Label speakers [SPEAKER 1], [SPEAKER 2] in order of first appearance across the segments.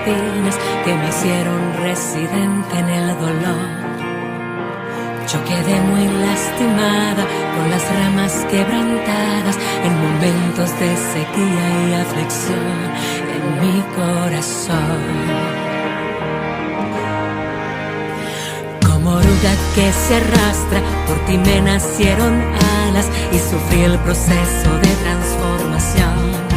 [SPEAKER 1] espinas que me hicieron residente en el dolor. Yo quedé muy lastimada por las ramas quebrantadas en momentos de sequía y aflicción en mi corazón. Como oruga que se arrastra, por ti me nacieron alas y sufrí el proceso de transformación.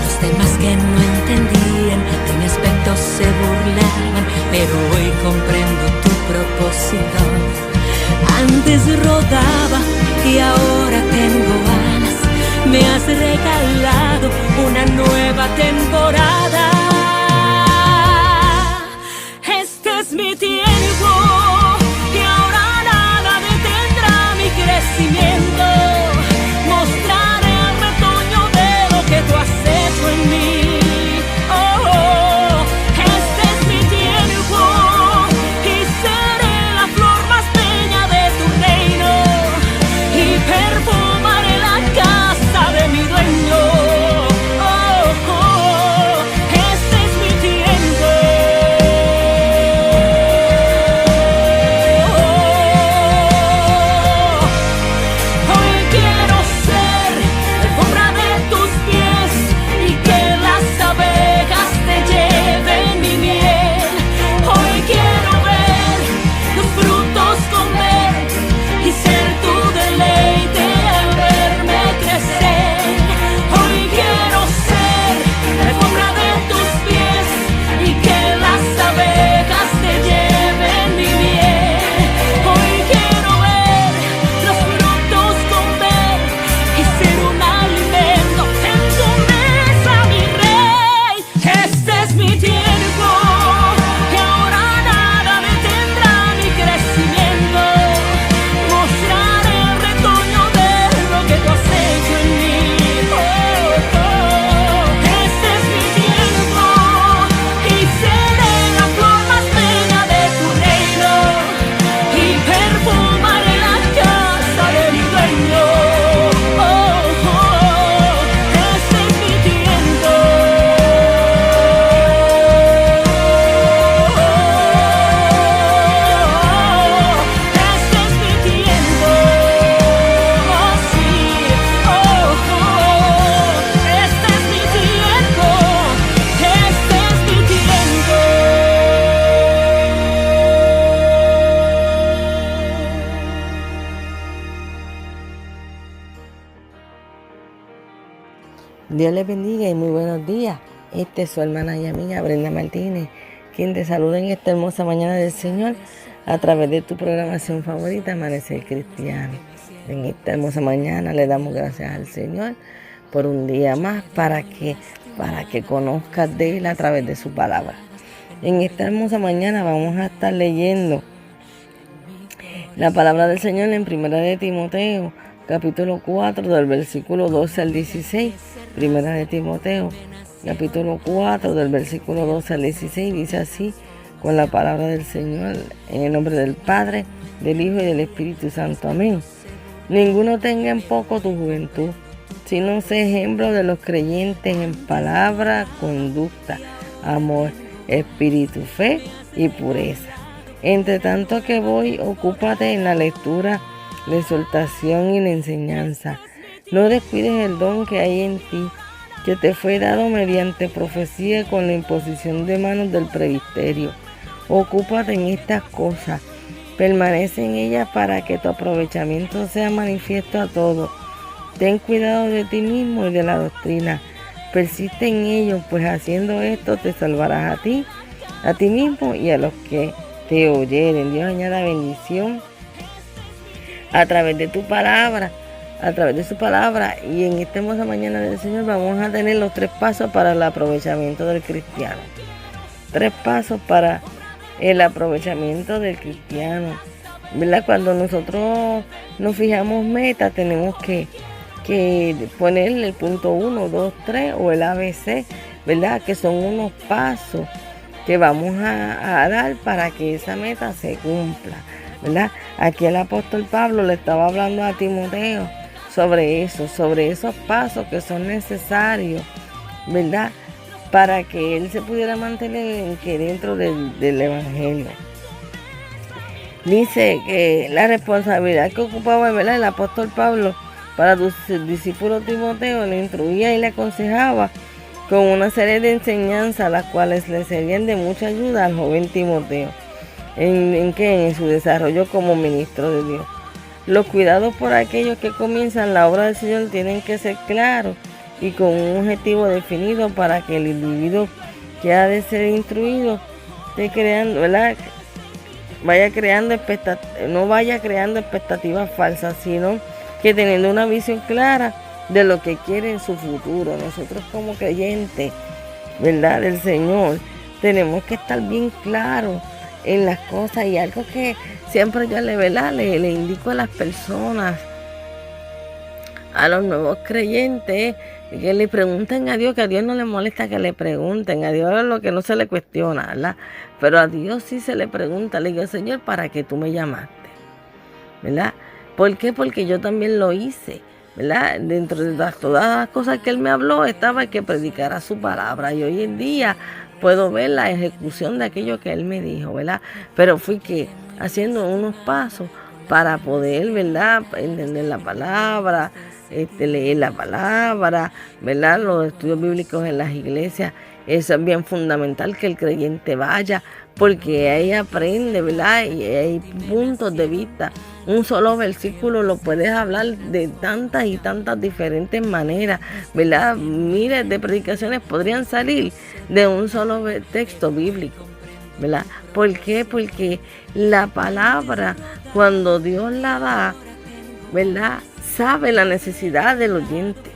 [SPEAKER 1] Los demás que no entendían de mi aspecto se burlaban, pero hoy comprendo tu propósito. Antes rodaba y ahora tengo alas, me has regalado una nueva temporada. Este es mi tiempo y ahora nada detendrá mi crecimiento. Mostraré al retoño de lo que tú has hecho en mí.
[SPEAKER 2] Dios les bendiga y muy buenos días. Esta es su hermana y amiga Brenda Martínez, quien te saluda en esta hermosa mañana del Señor a través de tu programación favorita, Amanecer Cristiano. En esta hermosa mañana le damos gracias al Señor por un día más para que conozcas de Él a través de su palabra. En esta hermosa mañana vamos a estar leyendo la palabra del Señor en 1 de Timoteo, capítulo 4, del versículo 12 al 16. 1 de Timoteo, capítulo 4, del versículo 12 al 16, dice así, con la palabra del Señor, en el nombre del Padre, del Hijo y del Espíritu Santo. Amén. Ninguno tenga en poco tu juventud, sino sé ejemplo de los creyentes en palabra, conducta, amor, espíritu, fe y pureza. Entre tanto que voy, ocúpate en la lectura, la exhortación y la enseñanza. No descuides el don que hay en ti, que te fue dado mediante profecía con la imposición de manos del presbiterio. Ocúpate en estas cosas, permanece en ellas para que tu aprovechamiento sea manifiesto a todos. Ten cuidado de ti mismo y de la doctrina. Persiste en ello, pues haciendo esto te salvarás a ti mismo y a los que te oyeren. Dios añada bendición a través de tu palabra, a través de su palabra. Y en esta hermosa mañana del Señor vamos a tener los 3 pasos para el aprovechamiento del cristiano. 3 pasos para el aprovechamiento del cristiano, ¿verdad? Cuando nosotros nos fijamos metas, tenemos que ponerle el punto 1, 2, 3 o el ABC, ¿verdad? Que son unos pasos que vamos a dar para que esa meta se cumpla, ¿verdad? Aquí el apóstol Pablo le estaba hablando a Timoteo sobre eso, sobre esos pasos que son necesarios, ¿verdad? para que él se pudiera mantener dentro del Evangelio. Dice que la responsabilidad que ocupaba, ¿verdad?, el apóstol Pablo para su discípulo Timoteo, le instruía y le aconsejaba con una serie de enseñanzas, las cuales le serían de mucha ayuda al joven Timoteo. En su desarrollo como ministro de Dios. Los cuidados por aquellos que comienzan la obra del Señor tienen que ser claros y con un objetivo definido para que el individuo que ha de ser instruido esté creando, ¿verdad?, no vaya creando expectativas falsas, sino que teniendo una visión clara de lo que quiere en su futuro. Nosotros como creyentes, ¿verdad?, del Señor, tenemos que estar bien claros en las cosas, y algo que siempre yo le indico a las personas, a los nuevos creyentes, que le pregunten a Dios, que a Dios no le molesta que le pregunten, a Dios es lo que no se le cuestiona, ¿verdad? Pero a Dios sí se le pregunta. Le digo: Señor, ¿para qué tú me llamaste? ¿Verdad? ¿Por qué? Porque yo también lo hice, ¿verdad? Dentro de todas las cosas que Él me habló estaba que predicara su palabra, y hoy en día puedo ver la ejecución de aquello que Él me dijo, ¿verdad? Pero fui que haciendo unos pasos para poder, ¿verdad?, entender la palabra, leer la palabra, ¿verdad? Los estudios bíblicos en las iglesias, eso es bien fundamental, que el creyente vaya, porque ahí aprende, ¿verdad? Y hay puntos de vista. Un solo versículo lo puedes hablar de tantas y tantas diferentes maneras, ¿verdad? Miles de predicaciones podrían salir de un solo texto bíblico, ¿verdad? ¿Por qué? Porque la palabra, cuando Dios la da, ¿verdad?, sabe la necesidad del oyente,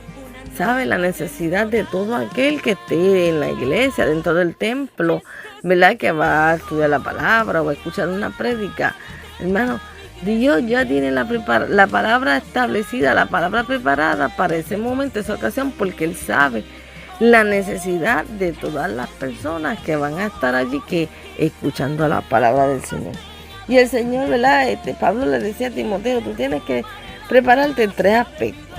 [SPEAKER 2] sabe la necesidad de todo aquel que esté en la iglesia, dentro del templo, ¿verdad?, que va a estudiar la palabra o a escuchar una prédica. Hermano, Dios ya tiene la palabra establecida, la palabra preparada para ese momento, esa ocasión, porque Él sabe la necesidad de todas las personas que van a estar allí, que escuchando la palabra del Señor. Y el Señor, ¿verdad?, Pablo le decía a Timoteo: tú tienes que prepararte en 3 aspectos,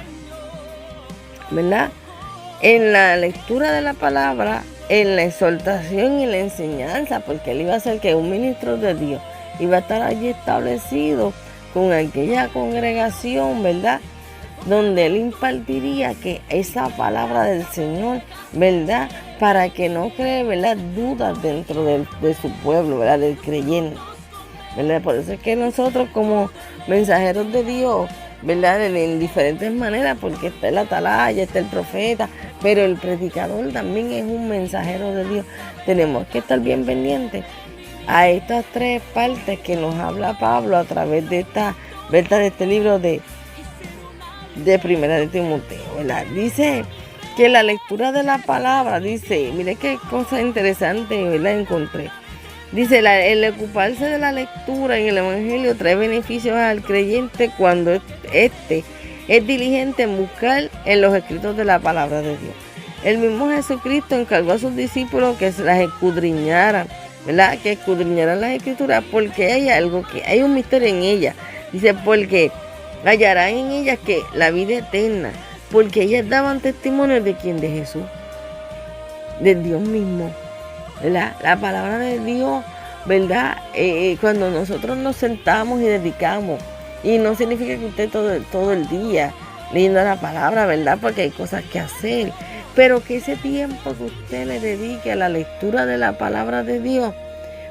[SPEAKER 2] ¿verdad? En la lectura de la palabra, en la exhortación y la enseñanza, porque él iba a ser que un ministro de Dios iba a estar allí establecido con aquella congregación, ¿verdad?, donde él impartiría que esa palabra del Señor, ¿verdad?, para que no cree, ¿verdad?, dudas dentro de su pueblo, ¿verdad?, del creyente, ¿verdad? Por eso es que nosotros como mensajeros de Dios, ¿verdad?, en diferentes maneras, porque está el atalaya, está el profeta, pero el predicador también es un mensajero de Dios. Tenemos que estar bien pendientes a estas 3 partes que nos habla Pablo a través de esta, ¿verdad?, de este libro de Primera de Timoteo, ¿verdad? Dice que la lectura de la palabra, dice, mire qué cosa interesante, ¿verdad?, encontré. Dice, el ocuparse de la lectura en el Evangelio trae beneficios al creyente cuando éste es diligente en buscar en los escritos de la palabra de Dios. El mismo Jesucristo encargó a sus discípulos que se las escudriñaran, ¿verdad?, que escudriñaran las escrituras, porque hay un misterio en ellas. Dice, porque hallarán en ellas que la vida eterna, porque ellas daban testimonio de quién, de Jesús, de Dios mismo, ¿verdad? La palabra de Dios, ¿verdad? Cuando nosotros nos sentamos y dedicamos, y no significa que usted todo el día leyendo la palabra, ¿verdad?, porque hay cosas que hacer, pero que ese tiempo que usted le dedique a la lectura de la palabra de Dios,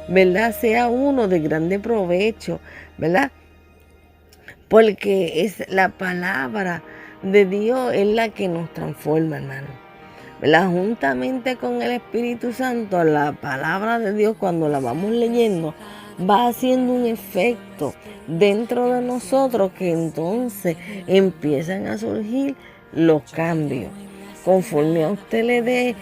[SPEAKER 2] ¿verdad?, sea uno de grande provecho, ¿verdad? Porque es la palabra de Dios es la que nos transforma, hermano, ¿verdad? Juntamente con el Espíritu Santo, la palabra de Dios, cuando la vamos leyendo, va haciendo un efecto dentro de nosotros, que entonces empiezan a surgir los cambios. Conforme a usted le dé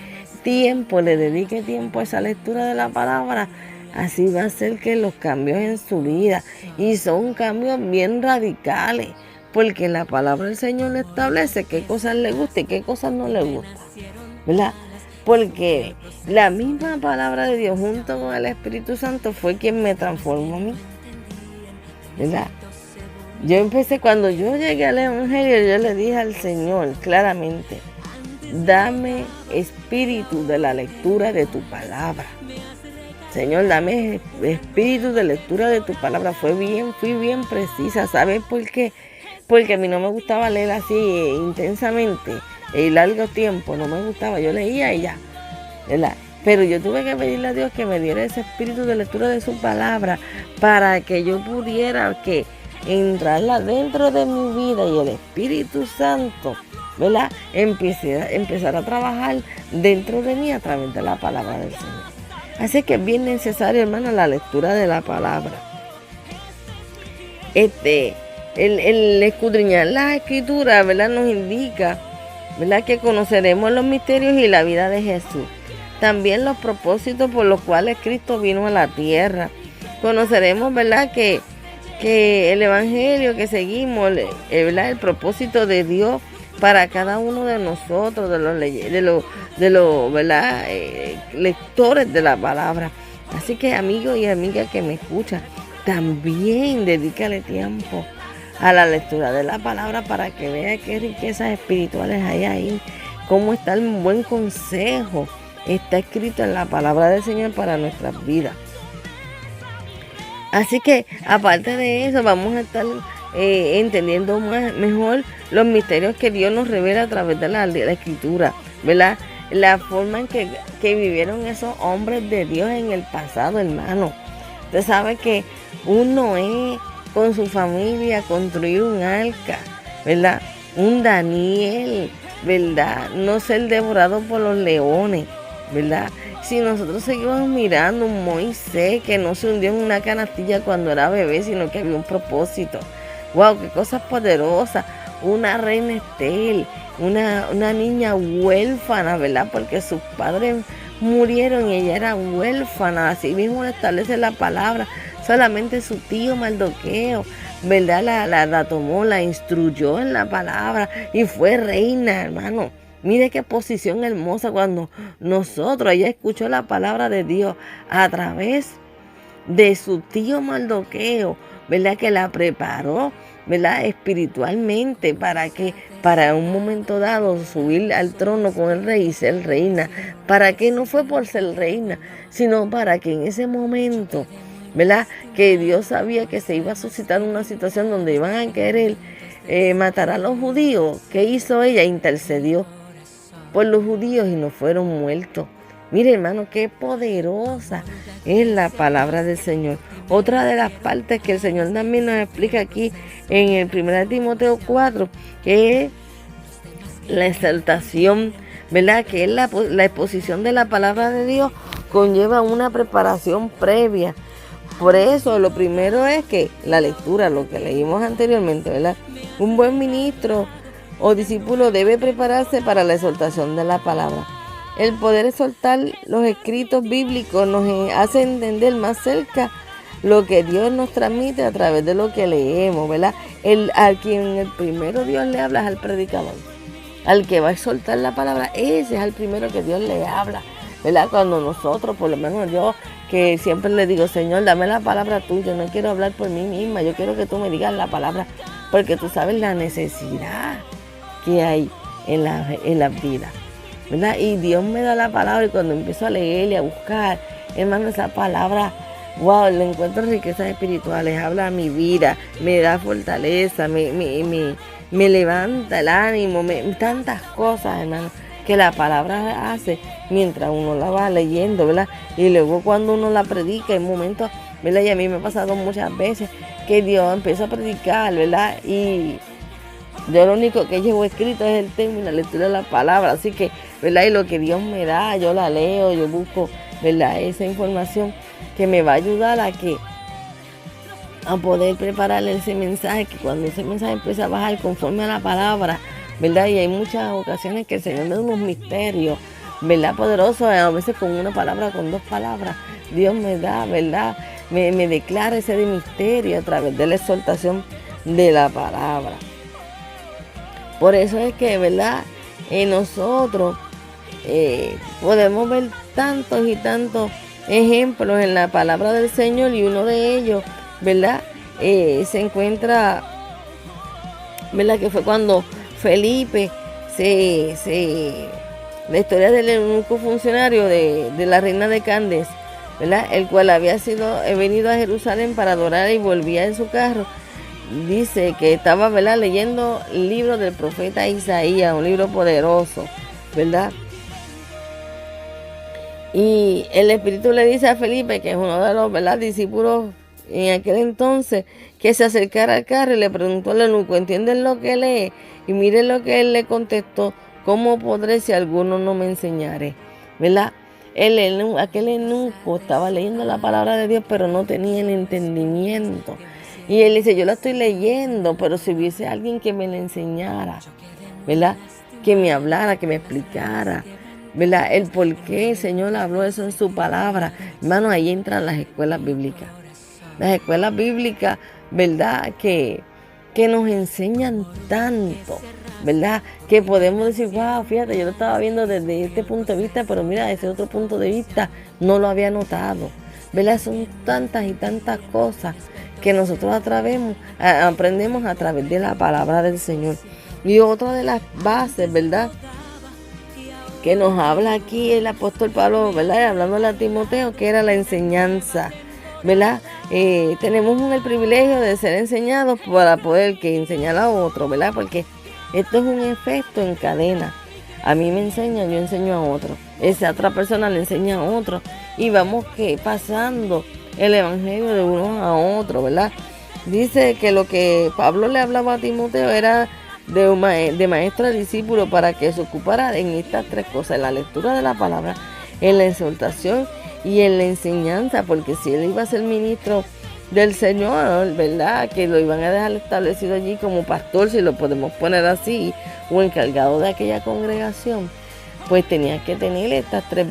[SPEAKER 2] tiempo, le dedique tiempo a esa lectura de la palabra, así va a ser que los cambios en su vida, y son cambios bien radicales, porque la palabra del Señor le establece qué cosas le gusta y qué cosas no le gusta, ¿verdad? Porque la misma palabra de Dios junto con el Espíritu Santo fue quien me transformó a mí, ¿verdad? Yo empecé, cuando yo llegué al Evangelio, yo le dije al Señor claramente, dame espíritu de la lectura de tu palabra. Señor, dame espíritu de lectura de tu palabra. Fui bien precisa. ¿Sabes por qué? Porque a mí no me gustaba leer así intensamente, largo tiempo. No me gustaba. Yo leía y ya, ¿verdad? Pero yo tuve que pedirle a Dios que me diera ese espíritu de lectura de su palabra para que yo pudiera entrarla dentro de mi vida y el Espíritu Santo, ¿verdad? Empezar a trabajar dentro de mí a través de la palabra del Señor. Así que es bien necesario, hermano, la lectura de la palabra. El escudriñar las escrituras, ¿verdad? Nos indica, ¿verdad?, que conoceremos los misterios y la vida de Jesús. También los propósitos por los cuales Cristo vino a la tierra. Conoceremos, ¿verdad?, que el evangelio que seguimos, ¿verdad?, el propósito de Dios para cada uno de nosotros, de los ¿verdad?, lectores de la palabra. Así que, amigos y amigas que me escuchan, también dedícale tiempo a la lectura de la palabra para que vea qué riquezas espirituales hay ahí, cómo está el buen consejo, está escrito en la palabra del Señor para nuestras vidas. Así que, aparte de eso, vamos a estar entendiendo mejor los misterios que Dios nos revela a través de la escritura, ¿verdad? La forma en que vivieron esos hombres de Dios en el pasado, hermano. Usted sabe que un Noé con su familia construyó un arca, ¿verdad? Un Daniel, ¿verdad? No ser devorado por los leones, ¿verdad? Si nosotros seguimos mirando un Moisés que no se hundió en una canastilla cuando era bebé, sino que había un propósito. ¡Wow! ¡Qué cosas poderosas! Una reina Estel, una niña huérfana, ¿verdad? Porque sus padres murieron y ella era huérfana. Así mismo establece la palabra. Solamente su tío Mardoqueo, ¿verdad? La tomó, la instruyó en la palabra y fue reina, hermano. Mire qué posición hermosa cuando ella escuchó la palabra de Dios a través de su tío Mardoqueo, ¿verdad? Que la preparó, ¿verdad? Espiritualmente para un momento dado subir al trono con el rey y ser reina. ¿Para qué? No fue por ser reina, sino para que en ese momento, ¿verdad?, que Dios sabía que se iba a suscitar una situación donde iban a querer matar a los judíos. ¿Qué hizo ella? Intercedió por los judíos y no fueron muertos. Mire, hermano, qué poderosa es la palabra del Señor. Otra de las partes que el Señor también nos explica aquí en el 1 Timoteo 4, que es la exaltación, ¿verdad?, que es la exposición de la palabra de Dios, conlleva una preparación previa. Por eso, lo primero es que la lectura, lo que leímos anteriormente, ¿verdad? Un buen ministro o discípulo debe prepararse para la exhortación de la palabra. El poder exhortar los escritos bíblicos nos hace entender más cerca lo que Dios nos transmite a través de lo que leemos, ¿verdad? A quien el primero Dios le habla es al predicador. Al que va a exhortar la palabra, ese es el primero que Dios le habla, ¿verdad? Cuando nosotros, por lo menos yo, que siempre le digo, Señor, dame la palabra tuya, no quiero hablar por mí misma, yo quiero que tú me digas la palabra, porque tú sabes la necesidad que hay en la vida, ¿verdad? Y Dios me da la palabra y cuando empiezo a leer y a buscar, hermano, esa palabra, wow, le encuentro riquezas espirituales, habla a mi vida, me da fortaleza, me levanta el ánimo, tantas cosas, hermano, que la palabra hace mientras uno la va leyendo, ¿verdad? Y luego cuando uno la predica, en momentos, ¿verdad? Y a mí me ha pasado muchas veces que Dios empieza a predicar, ¿verdad? Y yo lo único que llevo escrito es el término, la lectura de la palabra, así que, ¿verdad? Y lo que Dios me da, yo la leo, yo busco, ¿verdad?, esa información que me va a ayudar a poder preparar ese mensaje, que cuando ese mensaje empieza a bajar conforme a la palabra, ¿verdad? Y hay muchas ocasiones que el Señor me da unos misterios, ¿verdad?, poderosos, a veces con una palabra, con dos palabras, Dios me da, ¿verdad?, me declara ese misterio a través de la exhortación de la palabra. Por eso es que, ¿verdad?, nosotros podemos ver tantos y tantos ejemplos en la palabra del Señor, y uno de ellos, ¿verdad?, se encuentra, ¿verdad?, que fue cuando Felipe la historia del eunuco funcionario de la reina de Candes, ¿verdad? El cual había venido a Jerusalén para adorar y volvía en su carro. Dice que estaba, ¿verdad?, leyendo el libro del profeta Isaías, un libro poderoso, ¿verdad? Y el Espíritu le dice a Felipe, que es uno de los, ¿verdad?, discípulos en aquel entonces, que se acercara al carro y le preguntó al eunuco, ¿entienden lo que lee? Y miren lo que él le contestó, ¿cómo podré si alguno no me enseñare? ¿Verdad? Aquel eunuco estaba leyendo la palabra de Dios, pero no tenía el entendimiento. Y él dice, yo la estoy leyendo, pero si hubiese alguien que me la enseñara, ¿verdad? Que me hablara, que me explicara, ¿verdad? El por qué el Señor habló eso en su palabra. Hermano, ahí entran las escuelas bíblicas. Las escuelas bíblicas, ¿verdad? Que nos enseñan tanto, ¿verdad? Que podemos decir, wow, fíjate, yo lo estaba viendo desde este punto de vista, pero mira, ese otro punto de vista no lo había notado, ¿verdad? Son tantas y tantas cosas que nosotros aprendemos a través de la palabra del Señor. Y otra de las bases, ¿verdad?, que nos habla aquí el apóstol Pablo, ¿verdad?, hablándole a Timoteo, que era la enseñanza, ¿verdad? Tenemos el privilegio de ser enseñados para poder enseñar a otro, ¿verdad? Porque esto es un efecto en cadena. A mí me enseña, yo enseño a otro. Esa otra persona le enseña a otro. Y vamos pasando el evangelio de uno a otro, ¿verdad? Dice que lo que Pablo le hablaba a Timoteo era de maestro a discípulo para que se ocupara en estas tres cosas: en la lectura de la palabra, en la exhortación y en la enseñanza, porque si él iba a ser ministro del Señor, ¿verdad?, que lo iban a dejar establecido allí como pastor, si lo podemos poner así, o encargado de aquella congregación, pues tenía que tener estas tres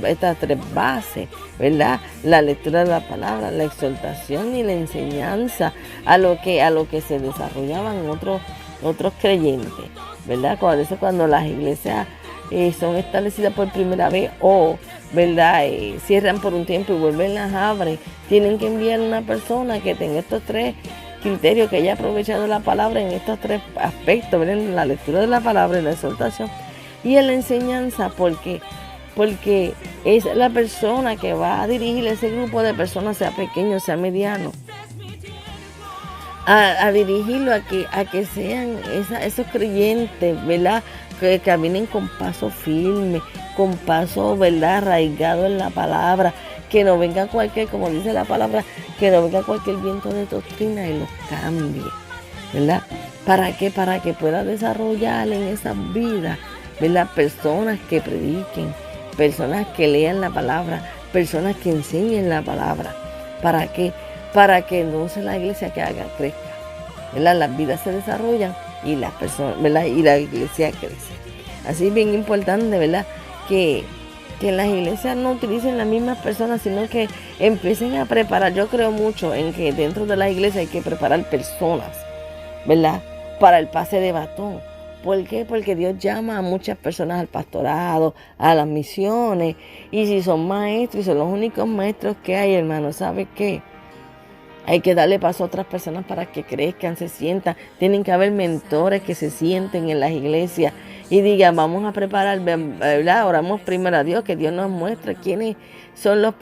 [SPEAKER 2] bases, ¿verdad? La lectura de la palabra, la exhortación y la enseñanza, a lo que se desarrollaban otros creyentes, ¿verdad? Cuando las iglesias son establecidas por primera vez o, ¿verdad?, cierran por un tiempo y vuelven, las abren, tienen que enviar una persona que tenga estos tres criterios, que haya aprovechado la palabra en estos tres aspectos, ¿verdad?, en la lectura de la palabra, en la exhortación y en la enseñanza, porque es la persona que va a dirigir ese grupo de personas, sea pequeño, sea mediano, a dirigirlo a que sean esos creyentes, ¿verdad?, que caminen con paso firme, con paso, ¿verdad?, arraigado en la palabra, que no venga cualquier, como dice la palabra, que no venga cualquier viento de doctrina y los cambie, ¿verdad? ¿Para qué? Para que pueda desarrollar en esas vidas, ¿verdad?, personas que prediquen, personas que lean la palabra, personas que enseñen la palabra. ¿Para qué? Para que entonces la iglesia crezca, ¿verdad? Las vidas se desarrollan y las personas, ¿verdad?, y la iglesia crece. Así es bien importante, ¿verdad?, que las iglesias no utilicen las mismas personas, sino que empiecen a preparar. Yo creo mucho en que dentro de la iglesia hay que preparar personas, ¿verdad?, para el pase de batón. ¿Por qué? Porque Dios llama a muchas personas al pastorado, a las misiones, y si son maestros y son los únicos maestros que hay, hermano, ¿sabe qué? Hay que darle paso a otras personas para que crezcan, se sientan. Tienen que haber mentores que se sienten en las iglesias y digan, vamos a preparar, ¿verdad? Oramos primero a Dios, que Dios nos muestre quiénes son los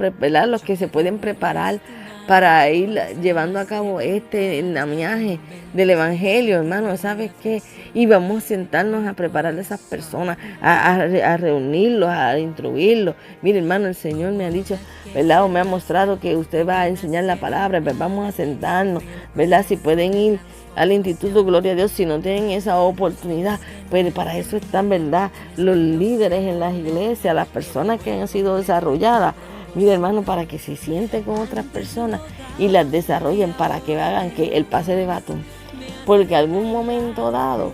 [SPEAKER 2] que se pueden preparar para ir llevando a cabo este andamiaje del evangelio, hermano, ¿sabes qué? Y vamos a sentarnos a preparar a esas personas, a reunirlos, a instruirlos. Mire, hermano, el Señor me ha dicho, ¿verdad?, o me ha mostrado que usted va a enseñar la palabra, pues vamos a sentarnos, ¿verdad? Si pueden ir al Instituto Gloria a Dios, si no tienen esa oportunidad, pues para eso están, ¿verdad?, los líderes en las iglesias, las personas que han sido desarrolladas. Mire, hermano, para que se sienten con otras personas y las desarrollen, para que hagan que el pase de batón. Porque algún momento dado,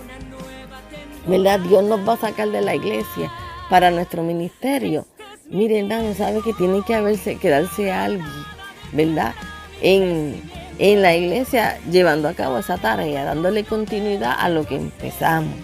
[SPEAKER 2] ¿verdad?, Dios nos va a sacar de la iglesia para nuestro ministerio. Mire, hermano, sabe que tiene que quedarse alguien, ¿verdad?, en la iglesia llevando a cabo esa tarea, dándole continuidad a lo que empezamos,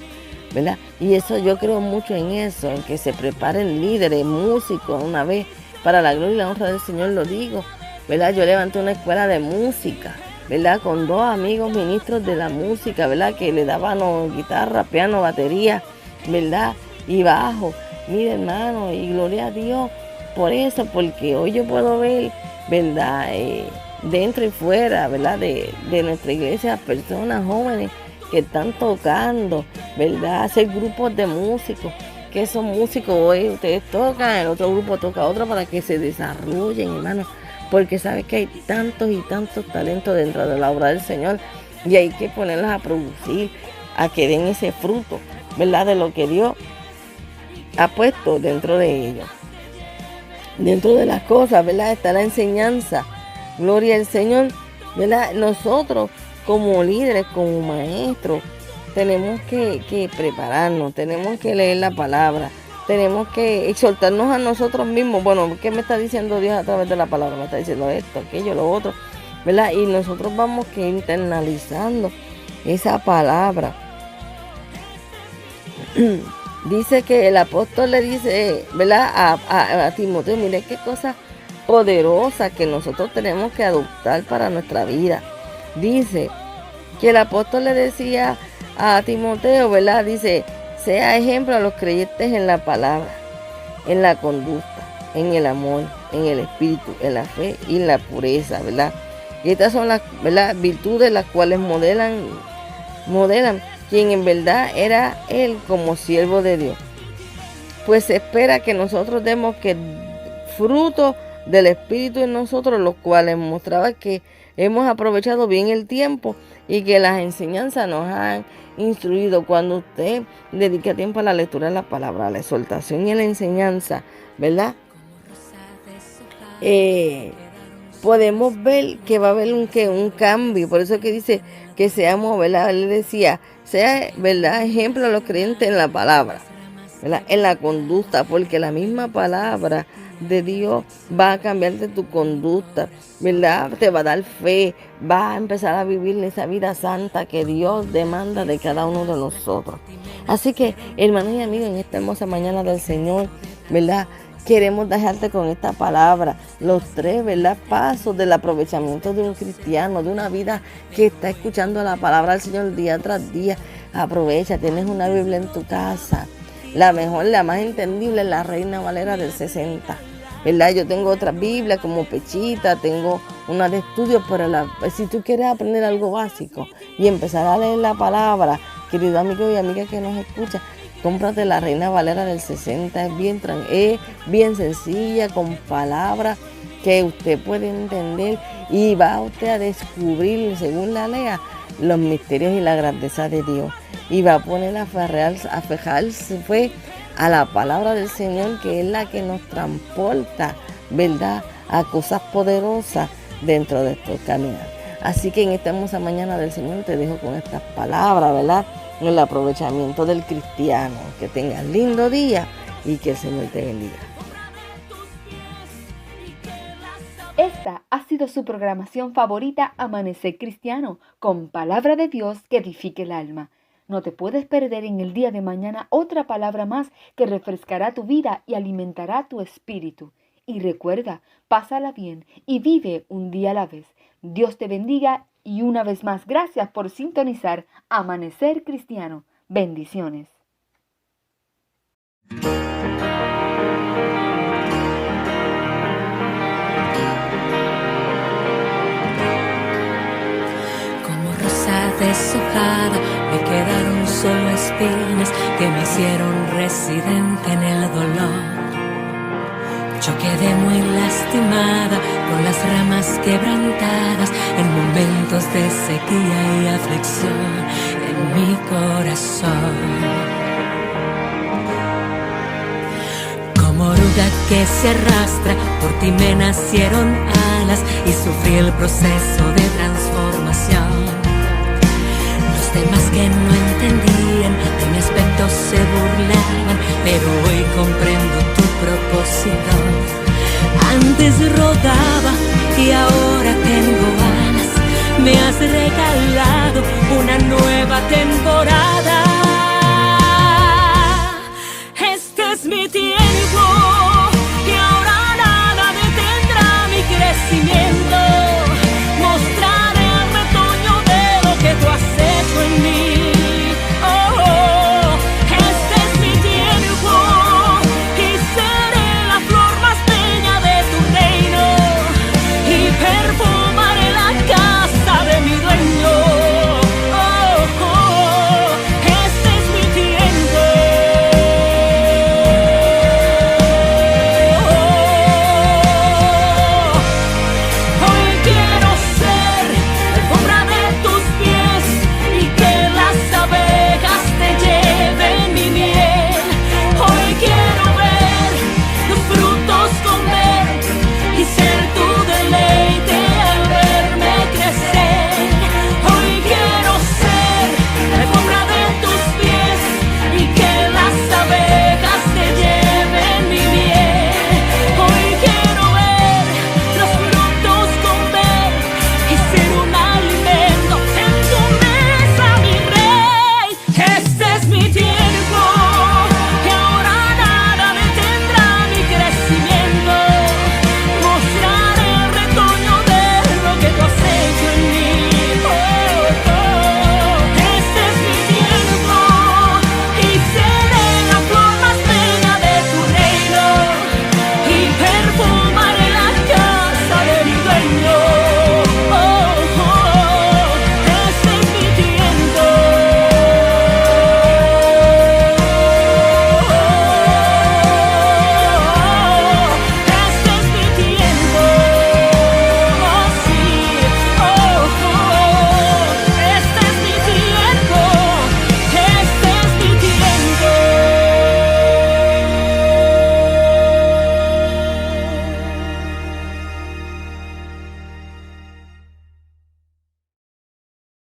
[SPEAKER 2] ¿verdad? Y eso, yo creo mucho en eso, en que se preparen líderes, músicos, una vez, para la gloria y la honra del Señor lo digo, ¿verdad? Yo levanté una escuela de música, ¿verdad?, con 2 amigos ministros de la música, ¿verdad?, que le daban guitarra, piano, batería, ¿verdad? Y bajo. Mira, hermano, y gloria a Dios por eso, porque hoy yo puedo ver, ¿verdad? Dentro y fuera, ¿verdad? De nuestra iglesia, personas jóvenes que están tocando, ¿verdad? Hacer grupos de músicos, que esos músicos hoy ustedes tocan, el otro grupo toca otro para que se desarrollen, hermano, porque sabes que hay tantos y tantos talentos dentro de la obra del Señor y hay que ponerlos a producir, a que den ese fruto, ¿verdad? De lo que Dios ha puesto dentro de ellos. Dentro de las cosas, ¿verdad? Está la enseñanza, gloria al Señor, ¿verdad? Nosotros como líderes, como maestros, tenemos que prepararnos, tenemos que leer la palabra, tenemos que exhortarnos a nosotros mismos. Bueno, ¿qué me está diciendo Dios a través de la palabra? Me está diciendo esto, aquello, lo otro, ¿verdad? Y nosotros vamos que internalizando esa palabra. Dice que el apóstol le dice, ¿verdad? A Timoteo, mire qué cosa poderosa que nosotros tenemos que adoptar para nuestra vida. Dice que el apóstol le decía a Timoteo, ¿verdad? Dice, sea ejemplo a los creyentes en la palabra, en la conducta, en el amor, en el espíritu, en la fe y en la pureza, ¿verdad? Y estas son las, ¿verdad?, virtudes las cuales modelan quien en verdad era él como siervo de Dios. Pues se espera que nosotros demos que fruto del Espíritu en nosotros, los cuales mostraba que hemos aprovechado bien el tiempo y que las enseñanzas nos han instruido. Cuando usted dedica tiempo a la lectura de la palabra, a la exhortación y a la enseñanza, ¿verdad? Podemos ver que va a haber un cambio. Por eso que dice que seamos, ¿verdad? Él decía, sea, ¿verdad?, ejemplo a los creyentes en la palabra, ¿verdad?, en la conducta, porque la misma palabra de Dios va a cambiarte tu conducta, ¿verdad? Te va a dar fe, va a empezar a vivir esa vida santa que Dios demanda de cada uno de nosotros. Así que, hermanos y amigos, en esta hermosa mañana del Señor, ¿verdad?, queremos dejarte con esta palabra, los 3, ¿verdad?, pasos del aprovechamiento de un cristiano, de una vida que está escuchando la palabra del Señor día tras día. Aprovecha, tienes una Biblia en tu casa, la mejor, la más entendible, la Reina Valera del 60, ¿verdad? Yo tengo otra Biblia como Pechita, tengo una de estudio, pero si tú quieres aprender algo básico y empezar a leer la palabra, querido amigo y amiga que nos escucha, cómprate la Reina Valera del 60, es bien sencilla, con palabras que usted puede entender y va usted a descubrir, según la lea, los misterios y la grandeza de Dios. Y va a poner a fijarse fue a la palabra del Señor, que es la que nos transporta, ¿verdad?, a cosas poderosas dentro de estos caminos. Así que en esta hermosa mañana del Señor te dejo con estas palabras, ¿verdad?, en el aprovechamiento del cristiano. Que tengas lindo día y que el Señor te bendiga.
[SPEAKER 3] Esta ha sido su programación favorita, Amanecer Cristiano, con palabra de Dios que edifique el alma. No te puedes perder en el día de mañana otra palabra más que refrescará tu vida y alimentará tu espíritu. Y recuerda, pásala bien y vive un día a la vez. Dios te bendiga y una vez más, gracias por sintonizar Amanecer Cristiano. Bendiciones.
[SPEAKER 1] Deshojada, me quedaron solo espinas que me hicieron residente en el dolor. Yo quedé muy lastimada con las ramas quebrantadas en momentos de sequía y aflicción en mi corazón. Como oruga que se arrastra, por ti me nacieron alas y sufrí el proceso de transformación. Demás que no entendían de mi aspecto se burlaban, pero hoy comprendo tu propósito. Antes rodaba y ahora tengo alas, me has regalado una nueva temporada.